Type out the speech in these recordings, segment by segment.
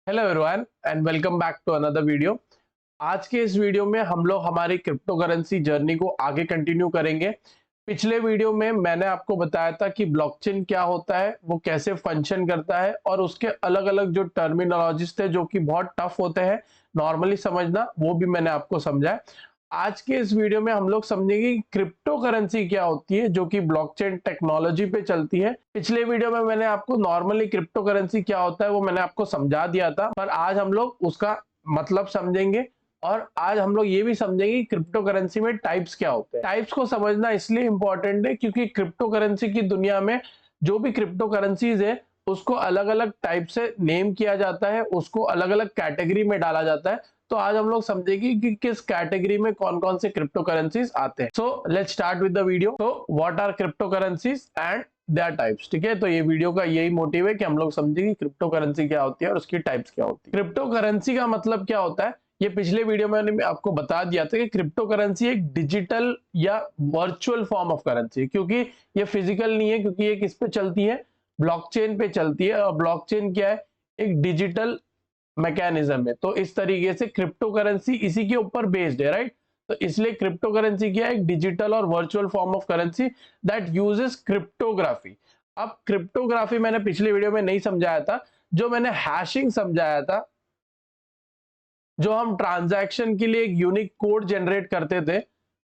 Hello everyone and welcome back to another video. आज के इस वीडियो में हम लोग हमारी क्रिप्टो करेंसी जर्नी को आगे कंटिन्यू करेंगे। पिछले वीडियो में मैंने आपको बताया था कि ब्लॉकचेन क्या होता है, वो कैसे फंक्शन करता है और उसके अलग अलग जो टर्मिनोलॉजीज थे जो कि बहुत टफ होते हैं नॉर्मली समझना, वो भी मैंने आपको समझाया। आज के इस वीडियो में हम लोग समझेंगे कि क्रिप्टो करेंसी क्या होती है जो कि ब्लॉकचेन टेक्नोलॉजी पे चलती है। पिछले वीडियो में मैंने आपको नॉर्मली क्रिप्टो करेंसी क्या होता है वो मैंने आपको समझा दिया था, पर आज हम लोग उसका मतलब समझेंगे और आज हम लोग ये भी समझेंगे कि क्रिप्टो करेंसी में टाइप्स क्या होते हैं। टाइप्स को समझना इसलिए इंपॉर्टेंट है क्योंकि क्रिप्टो करेंसी की दुनिया में जो भी क्रिप्टो करेंसीज है उसको अलग अलग टाइप से नेम किया जाता है, उसको अलग अलग कैटेगरी में डाला जाता है। तो आज हम लोग समझेंगे कि किस कैटेगरी में कौन कौन से क्रिप्टो करेंसीज आते हैं। So let's start with the video. तो what are crypto currencies and their types. ठीक है, तो ये वीडियो का यही मोटिव है कि हम लोग समझें कि क्रिप्टो करेंसी क्या होती है और उसकी टाइप्स क्या होती है। क्रिप्टो करेंसी का मतलब क्या होता है, ये पिछले वीडियो में मैंने आपको बता दिया था कि क्रिप्टो करेंसी एक डिजिटल या वर्चुअल फॉर्म ऑफ करेंसी है, क्योंकि ये फिजिकल नहीं है, क्योंकि ये किस पे चलती है, ब्लॉकचेन पे चलती है। और ब्लॉकचेन क्या है, एक डिजिटल मैकेनिज्म है। तो इस तरीके से क्रिप्टो करेंसी इसी के ऊपर बेस्ड है, राइट। तो इसलिए क्रिप्टो करेंसी क्या है, एक डिजिटल और virtual form of currency that uses cryptography. अब क्रिप्टोग्राफी मैंने पिछले वीडियो में नहीं समझाया था, जो मैंने हैशिंग समझाया था, जो हम ट्रांजैक्शन के लिए एक यूनिक कोड जनरेट करते थे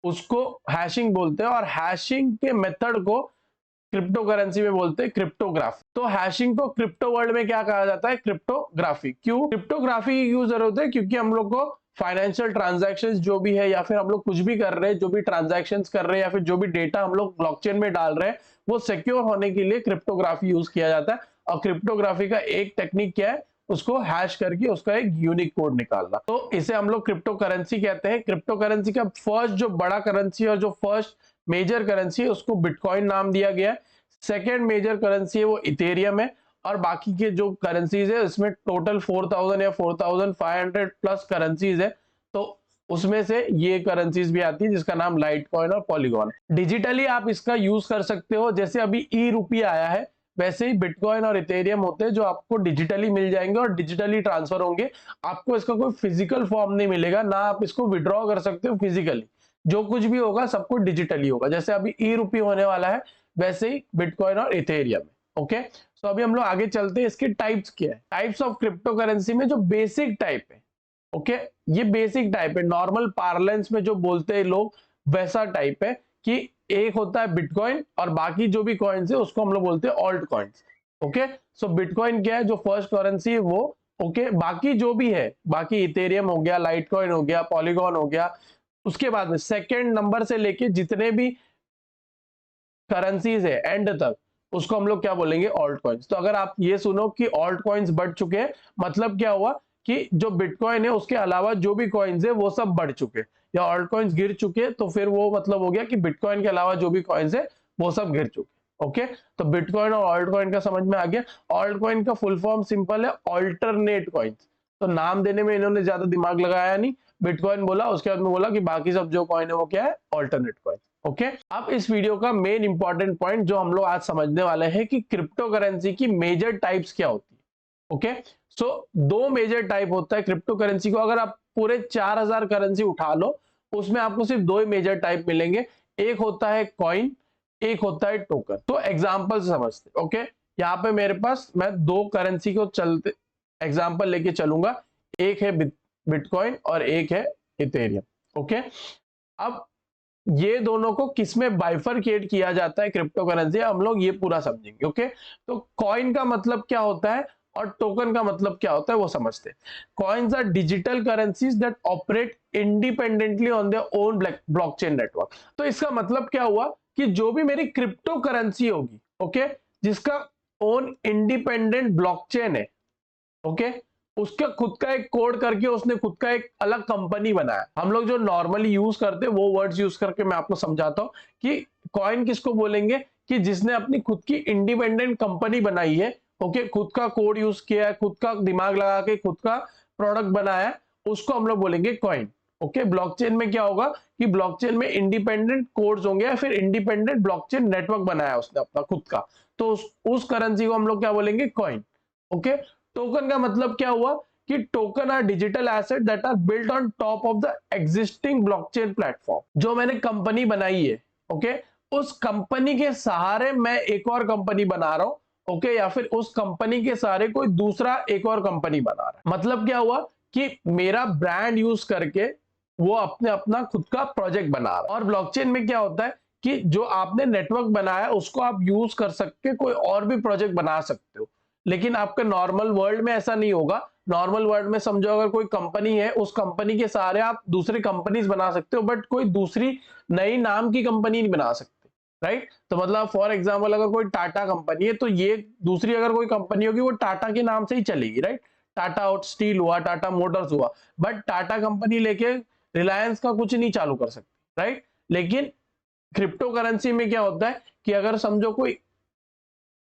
उसको हैशिंग बोलते हैं, और हैशिंग के मेथड को क्रिप्टो करेंसी में बोलते हैं क्रिप्टोग्राफी। तो हैशिंग को क्रिप्टो वर्ल्ड में क्या कहा जाता है, क्रिप्टोग्राफी। क्यों क्रिप्टोग्राफी की क्यों जरूरत है, क्योंकि हम लोग को फाइनेंशियल ट्रांजैक्शंस जो भी है या फिर हम लोग कुछ भी कर रहे हैं, जो भी ट्रांजैक्शंस कर रहे हैं या फिर जो भी डेटा हम लोग ब्लॉकचेन में डाल रहे हैं, वो सिक्योर होने के लिए क्रिप्टोग्राफी यूज किया जाता है। और क्रिप्टोग्राफी का एक टेक्निक क्या है, उसको हैश करके उसका एक यूनिक कोड निकालना। तो इसे हम लोग क्रिप्टो करेंसी कहते हैं। क्रिप्टो करेंसी का फर्स्ट जो बड़ा करेंसी और जो फर्स्ट मेजर करेंसी है उसको बिटकॉइन नाम दिया गया है। सेकेंड मेजर करेंसी है वो इथेरियम है। और बाकी के जो करेंसीज है इसमें टोटल 4000 या 4500 प्लस करेंसीज है। तो उसमें से ये करेंसीज भी आती है जिसका नाम लाइट कॉइन और पॉलीगॉन है। डिजिटली आप इसका यूज कर सकते हो, जैसे अभी ई रुपया आया है वैसे ही बिटकॉइन और इथेरियम होते हैं जो आपको डिजिटली मिल जाएंगे और डिजिटली ट्रांसफर होंगे। आपको इसका कोई फिजिकल फॉर्म नहीं मिलेगा, ना आप इसको विड्रॉ कर सकते हो फिजिकली। जो कुछ भी होगा सब कुछ डिजिटली होगा। जैसे अभी ई रुपये होने वाला है वैसे ही बिटकॉइन और इथेरियम है। ओके, तो अभी हम लोग आगे चलते हैं, इसके टाइप्स क्या है। टाइप्स ऑफ क्रिप्टो करेंसी में जो बेसिक टाइप है, ओके, ये बेसिक टाइप है, नॉर्मल पार्लेंस में जो बोलते हैं लोग वैसा टाइप है कि एक होता है बिटकॉइन और बाकी जो भी कॉइन्स है उसको हम लोग बोलते हैं ऑल्ट कॉइन्स। ओके, सो बिटकॉइन क्या है, जो फर्स्ट करेंसी है वो। ओके, बाकी जो भी है, बाकी इथेरियम हो गया, लाइट कॉइन हो गया, पॉलीगॉन हो गया, उसके बाद में सेकेंड नंबर से लेके जितने भी करेंसीज है एंड तक, उसको हम लोग क्या बोलेंगे, ऑल्ट कॉइन्स। तो अगर आप ये सुनो कि ऑल्ट कॉइन्स बढ़ चुके हैं, मतलब क्या हुआ कि जो बिटकॉइन है उसके अलावा जो भी कॉइन्स है वो सब बढ़ चुके, या ऑल्ट कॉइन्स गिर चुके, तो फिर वो मतलब हो गया कि बिटकॉइन के अलावा जो भी कॉइन्स है वो सब गिर चुके। ओके, तो बिटकॉइन और ऑल्ट कॉइन का समझ में आ गया। ऑल्ट कॉइन का फुल फॉर्म सिंपल है, ऑल्टरनेट कॉइन्स। तो नाम देने में इन्होंने ज्यादा दिमाग लगाया नहीं, बिटकॉइन बोला, उसके बाद में बोला कि बाकी सब जो कॉइन है वो क्या है, ऑल्टरनेट कॉइन। ओके, अब इस वीडियो का मेन इंपॉर्टेंट पॉइंट जो हम लोग आज समझने वाले हैं कि क्रिप्टो करेंसी की मेजर टाइप्स क्या होती है। ओके, सो दो मेजर टाइप होता है क्रिप्टो करेंसी को। अगर आप पूरे 4000 करेंसी उठा लो उसमें आपको सिर्फ दो ही मेजर टाइप मिलेंगे, एक होता है कॉइन, एक होता है टोकन। तो एग्जांपल से समझते। ओके, यहाँ पे मेरे पास मैं दो करेंसी को चलते एग्जांपल लेके चलूंगा, एक है बिटकॉइन और एक है इथेरियम। ओके, अब ये दोनों को किसमें बाइफरकेट किया जाता है क्रिप्टो करेंसी, हम लोग ये पूरा समझेंगे। ओके, तो कॉइन का मतलब क्या होता है और टोकन का मतलब क्या होता है वो समझते हैं। Coins are digital currencies that operate independently on their own blockchain network. तो इसका मतलब क्या हुआ कि जो भी मेरी क्रिप्टो करेंसी होगी, ओके, जिसका ओन इंडिपेंडेंट ब्लॉकचेन है, ओके, उसका खुद का एक कोड करके उसने खुद का एक अलग कंपनी बनाया। हम लोग जो नॉर्मली यूज करते हैं वो वर्ड्स यूज करके मैं आपको समझाता हूं कि कॉइन किसको बोलेंगे, कि जिसने अपनी खुद की इंडिपेंडेंट कंपनी बनाई है। ओके, खुद का कोड यूज किया है, खुद का दिमाग लगा के खुद का प्रोडक्ट बनाया है, उसको हम लोग बोलेंगे कॉइन। ओके, ब्लॉकचेन में क्या होगा कि ब्लॉकचेन में इंडिपेंडेंट कोड्स होंगे या फिर इंडिपेंडेंट ब्लॉकचेन नेटवर्क बनाया उसने अपना खुद का, तो उस करेंसी को हम लोग क्या बोलेंगे, कॉइन। ओके, टोकन का मतलब क्या हुआ कि token are digital asset that are built on top of the existing blockchain platform. जो मैंने कंपनी बनाई है, ओके, उस कंपनी के सहारे मैं एक और कंपनी बना रहा हूं, ओके, या फिर उस कंपनी के सहारे कोई दूसरा एक और कंपनी बना रहा है। मतलब क्या हुआ कि मेरा ब्रांड यूज करके वो अपने अपना खुद का प्रोजेक्ट बना रहा है। और ब्लॉकचेन में क्या होता है कि जो आपने नेटवर्क बनाया उसको आप यूज कर सकते, कोई और भी प्रोजेक्ट बना सकते हो। लेकिन आपके नॉर्मल वर्ल्ड में ऐसा नहीं होगा। नॉर्मल वर्ल्ड में समझो अगर कोई कंपनी है, उस कंपनी के सहारे आप दूसरी कंपनीज बना सकते हो, बट कोई दूसरी नई नाम की कंपनी नहीं बना सकते, राइट। तो मतलब फॉर एग्जांपल अगर कोई टाटा कंपनी है तो ये दूसरी अगर कोई कंपनी होगी वो टाटा के नाम से ही चलेगी, राइट। टाटा स्टील हुआ, टाटा मोटर्स हुआ, बट टाटा कंपनी लेके रिलायंस का कुछ नहीं चालू कर सकते, राइट। लेकिन क्रिप्टो करेंसी में क्या होता है कि अगर समझो कोई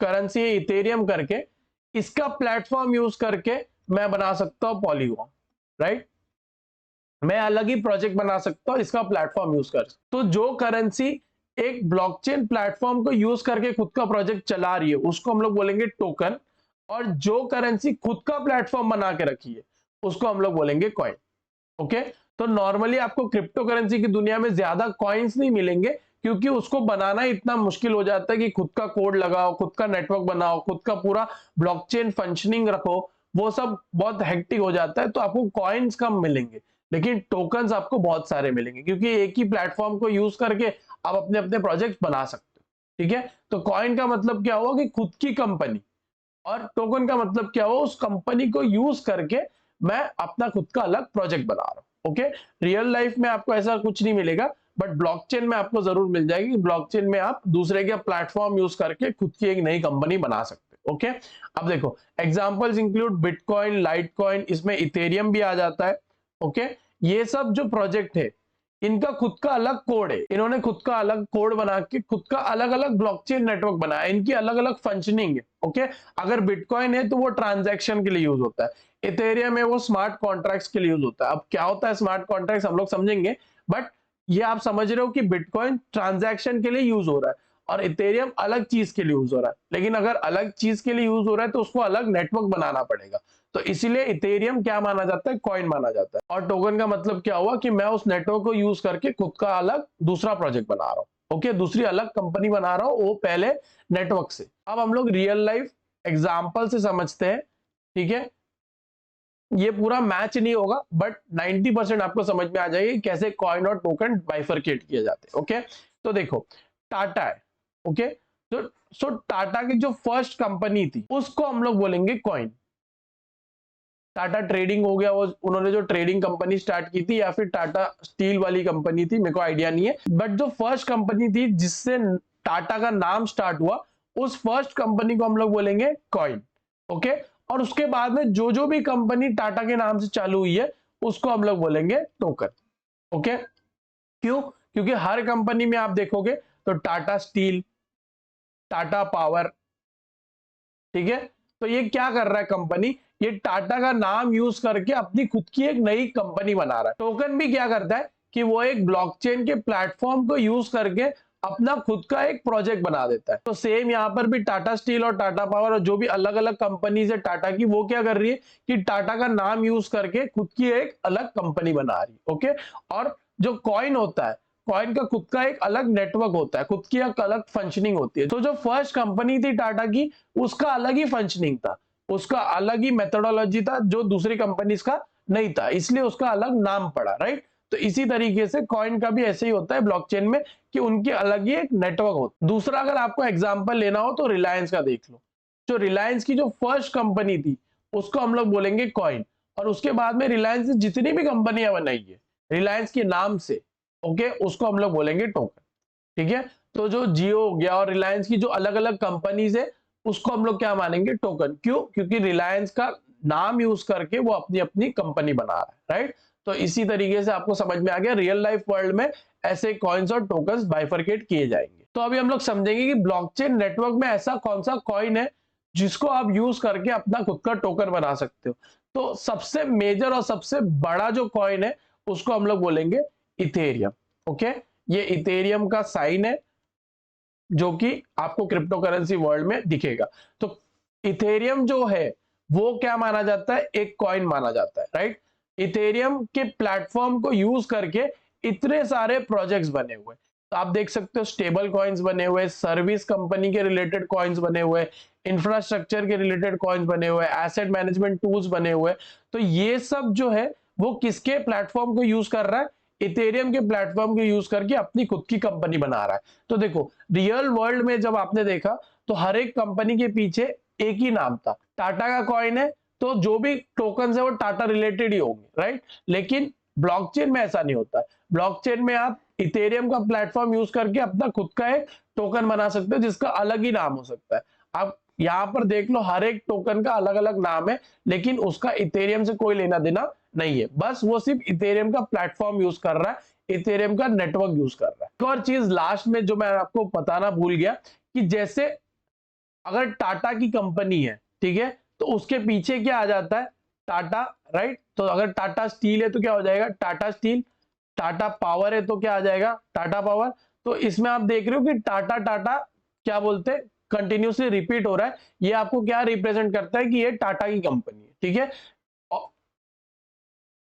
करेंसी है इथेरियम करके, इसका प्लेटफॉर्म यूज करके मैं बना सकता हूं पॉलीगॉन, राइट। मैं अलग ही प्रोजेक्ट बना सकता हूं इसका प्लेटफॉर्म यूज कर। तो जो करेंसी एक ब्लॉकचेन प्लेटफॉर्म को यूज करके खुद का प्रोजेक्ट चला रही है उसको हम लोग बोलेंगे टोकन, और जो करेंसी खुद का प्लेटफॉर्म बना के रखी है उसको हम लोग बोलेंगे कॉइन। ओके, तो नॉर्मली आपको क्रिप्टो करेंसी की दुनिया में ज्यादा कॉइन्स नहीं मिलेंगे, क्योंकि उसको बनाना इतना मुश्किल हो जाता है कि खुद का कोड लगाओ, खुद का नेटवर्क बनाओ, खुद का पूरा ब्लॉकचेन फंक्शनिंग रखो, वो सब बहुत हेक्टिक हो जाता है। तो आपको कॉइन्स कम मिलेंगे, लेकिन टोकन्स आपको बहुत सारे मिलेंगे, क्योंकि एक ही प्लेटफॉर्म को यूज करके आप अपने अपने प्रोजेक्ट बना सकते हो। ठीक है, तो कॉइन का मतलब क्या हुआ कि खुद की कंपनी, और टोकन का मतलब क्या हुआ उस कंपनी को यूज करके मैं अपना खुद का अलग प्रोजेक्ट बना रहा हूं। ओके, रियल लाइफ में आपको ऐसा कुछ नहीं मिलेगा, बट ब्लॉकचेन में आपको जरूर मिल जाएगी। ब्लॉकचेन में आप दूसरे के प्लेटफॉर्म यूज करके खुद की एक नई कंपनी बना सकते हो। ओके, अब देखो एग्जांपल्स इंक्लूड बिटकॉइन, लाइटकॉइन, इसमें इथेरियम भी आ जाता है। ओके, ये सब जो प्रोजेक्ट है इनका खुद का अलग कोड है, इन्होंने खुद का अलग कोड बना के खुद का अलग अलग ब्लॉकचेन नेटवर्क बनाया, इनकी अलग अलग फंक्शनिंग है। ओके, अगर बिटकॉइन है तो वो ट्रांजैक्शन के लिए यूज होता है, इथेरियम है वो स्मार्ट कॉन्ट्रैक्ट्स के लिए यूज होता है। अब क्या होता है स्मार्ट कॉन्ट्रैक्ट्स हम लोग समझेंगे, बट ये आप समझ रहे हो कि बिटकॉइन ट्रांजैक्शन के लिए यूज हो रहा है और इथेरियम अलग चीज के लिए यूज हो रहा है। लेकिन अगर अलग चीज के लिए यूज हो रहा है तो उसको अलग नेटवर्क बनाना पड़ेगा, तो इसीलिए इथेरियम क्या माना जाता है, कॉइन माना जाता है। और टोकन का मतलब क्या हुआ कि मैं उस नेटवर्क को यूज करके खुद का अलग दूसरा प्रोजेक्ट बना रहा हूं। ओके, दूसरी अलग कंपनी बना रहा हूं वो पहले नेटवर्क से। अब हम लोग रियल लाइफ एग्जांपल से समझते हैं। ठीक है, ये पूरा मैच नहीं होगा, बट 90% आपको समझ में आ जाएगी कैसे कॉइन और टोकन बाइफरकेट किए जाते हैं। ओके, तो देखो टाटा है। ओके, तो सो टाटा की जो फर्स्ट कंपनी थी उसको हम लोग बोलेंगे कॉइन। टाटा ट्रेडिंग हो गया, वो उन्होंने जो ट्रेडिंग कंपनी स्टार्ट की थी, या फिर टाटा स्टील वाली कंपनी थी, मेरे को आइडिया नहीं है, बट जो फर्स्ट कंपनी थी जिससे टाटा का नाम स्टार्ट हुआ उस फर्स्ट कंपनी को हम लोग बोलेंगे कॉइन। ओके, और उसके बाद में जो जो भी कंपनी टाटा के नाम से चालू हुई है उसको हम लोग बोलेंगे टोकन। ओके, क्यों? क्योंकि हर कंपनी में आप देखोगे तो टाटा स्टील, टाटा पावर, ठीक है, तो ये क्या कर रहा है कंपनी, ये टाटा का नाम यूज करके अपनी खुद की एक नई कंपनी बना रहा है। टोकन भी क्या करता है कि वो एक ब्लॉकचेन के प्लेटफॉर्म को यूज करके अपना खुद का एक प्रोजेक्ट बना देता है। तो सेम यहां पर भी टाटा स्टील और टाटा पावर और जो भी अलग अलग कंपनीज है टाटा की, वो क्या कर रही है कि टाटा का नाम यूज करके खुद की एक अलग कंपनी बना रही है। ओके, और जो कॉइन होता है, कॉइन का खुद का एक अलग नेटवर्क होता है, खुद की एक अलग फंक्शनिंग होती है। तो जो फर्स्ट कंपनी थी टाटा की उसका अलग ही फंक्शनिंग था, उसका अलग ही मेथोडोलॉजी था जो दूसरी कंपनीज का नहीं था, इसलिए उसका अलग नाम पड़ा, राइट। तो इसी तरीके से कॉइन का भी ऐसे ही होता है ब्लॉकचेन में कि उनकी अलग ही एक नेटवर्क होता है। दूसरा अगर आपको एग्जांपल लेना हो तो रिलायंस का देख लो। जो रिलायंस की जो फर्स्ट कंपनी थी उसको हम लोग बोलेंगे कॉइन, और उसके बाद में रिलायंस ने जितनी भी कंपनियां बनाई है रिलायंस के नाम से, ओके, उसको हम लोग बोलेंगे टोकन। ठीक है, तो जो जियो हो गया और रिलायंस की जो अलग अलग कंपनीज है उसको हम लोग क्या मानेंगे, टोकन। क्यों? क्योंकि रिलायंस का नाम यूज करके वो अपनी अपनी कंपनी बना रहा है, राइट। तो इसी तरीके से आपको समझ में आ गया रियल लाइफ वर्ल्ड में ऐसे कॉइन्स और टोकन्स बाइफरकेट किए जाएंगे। तो अभी हम लोग समझेंगे कि ब्लॉकचेन नेटवर्क में ऐसा कौन सा कॉइन है जिसको आप यूज करके अपना खुद का टोकन बना सकते हो। तो सबसे मेजर और सबसे बड़ा जो कॉइन है उसको हम लोग बोलेंगे इथेरियम। ओके, ये इथेरियम का साइन है जो कि आपको क्रिप्टो करेंसी वर्ल्ड में दिखेगा। तो इथेरियम जो है वो क्या माना जाता है, एक कॉइन माना जाता है, राइट। इथेरियम के प्लेटफॉर्म को यूज करके इतने सारे प्रोजेक्ट्स बने हुए, तो आप देख सकते हो स्टेबल कॉइन्स बने हुए, सर्विस कंपनी के रिलेटेड कॉइन्स बने हुए, इंफ्रास्ट्रक्चर के रिलेटेड कॉइन्स बने हुए, एसेट मैनेजमेंट टूल्स बने हुए। तो ये सब जो है वो किसके प्लेटफॉर्म को यूज कर रहा है, इथेरियम के प्लेटफॉर्म को यूज करके अपनी खुद की कंपनी बना रहा है। तो देखो रियल वर्ल्ड में जब आपने देखा तो हर एक कंपनी के पीछे एक ही नाम था, टाटा का कॉइन है तो जो भी टोकन है वो टाटा रिलेटेड ही होंगे, राइट। लेकिन ब्लॉकचेन में ऐसा नहीं होता है। ब्लॉकचेन में आप इथेरियम का प्लेटफॉर्म यूज करके अपना खुद का एक टोकन बना सकते हो जिसका अलग ही नाम हो सकता है। आप यहाँ पर देख लो हर एक टोकन का अलग अलग नाम है, लेकिन उसका इथेरियम से कोई लेना देना नहीं है, बस वो सिर्फ इथेरियम का प्लेटफॉर्म यूज कर रहा है, इथेरियम का नेटवर्क यूज कर रहा है। एक और चीज लास्ट में जो मैं आपको बताना भूल गया कि जैसे अगर टाटा की कंपनी है, ठीक है, तो उसके पीछे क्या आ जाता है, टाटा, राइट। तो अगर टाटा स्टील है तो क्या हो जाएगा, टाटा स्टील। टाटा पावर है तो क्या आ जाएगा, टाटा पावर। तो इसमें आप देख रहे हो कि टाटा टाटा क्या बोलते हैं, कंटिन्यूसली रिपीट हो रहा है। ये आपको क्या रिप्रेजेंट करता है कि ये टाटा की कंपनी है, ठीक है।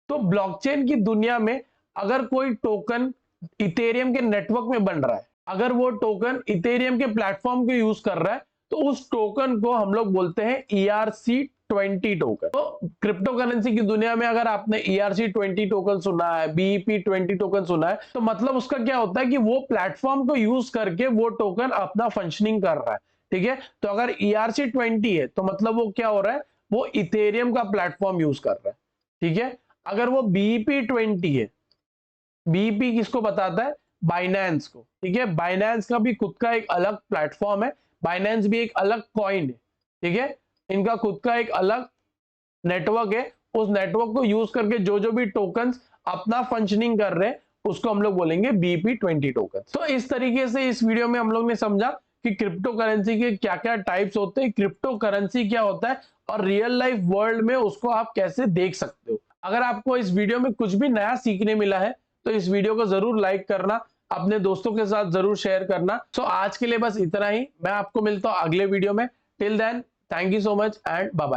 तो ब्लॉकचेन की दुनिया में अगर कोई टोकन इथेरियम के नेटवर्क में बन रहा है, अगर वो टोकन इथेरियम के प्लेटफॉर्म को यूज कर रहा है, तो उस टोकन को हम लोग बोलते हैं ERC20 टोकन। तो क्रिप्टो करेंसी की दुनिया में अगर आपने ERC20 टोकन सुना है, BEP20 टोकन सुना है, तो मतलब उसका क्या होता है कि वो प्लेटफॉर्म को यूज करके वो टोकन अपना फंक्शनिंग कर रहा है, ठीक है। तो अगर ERC20 है तो मतलब वो क्या हो रहा है, वो इथेरियम का प्लेटफॉर्म यूज कर रहा है, ठीक है। अगर वो BEP20 है, बीईपी किसको बताता है, बाइनेंस को, ठीक है। बाइनेंस का भी खुद का एक अलग प्लेटफॉर्म है, बाइनेंस भी एक अलग कॉइन है, ठीक है। इनका खुद का एक अलग नेटवर्क है, उस नेटवर्क को यूज करके जो जो भी टोकन्स अपना फंक्शनिंग कर रहे हैं उसको हम लोग बोलेंगे BEP20 टोकन। तो इस तरीके से इस वीडियो में हम लोग ने समझा कि क्रिप्टो करेंसी के क्या क्या टाइप्स होते हैं, क्रिप्टो करेंसी क्या होता है, और रियल लाइफ वर्ल्ड में उसको आप कैसे देख सकते हो। अगर आपको इस वीडियो में कुछ भी नया सीखने मिला है तो इस वीडियो को जरूर लाइक करना, अपने दोस्तों के साथ जरूर शेयर करना। सो आज के लिए बस इतना ही, मैं आपको मिलता हूं अगले वीडियो में। Till then thank you so much and bye bye.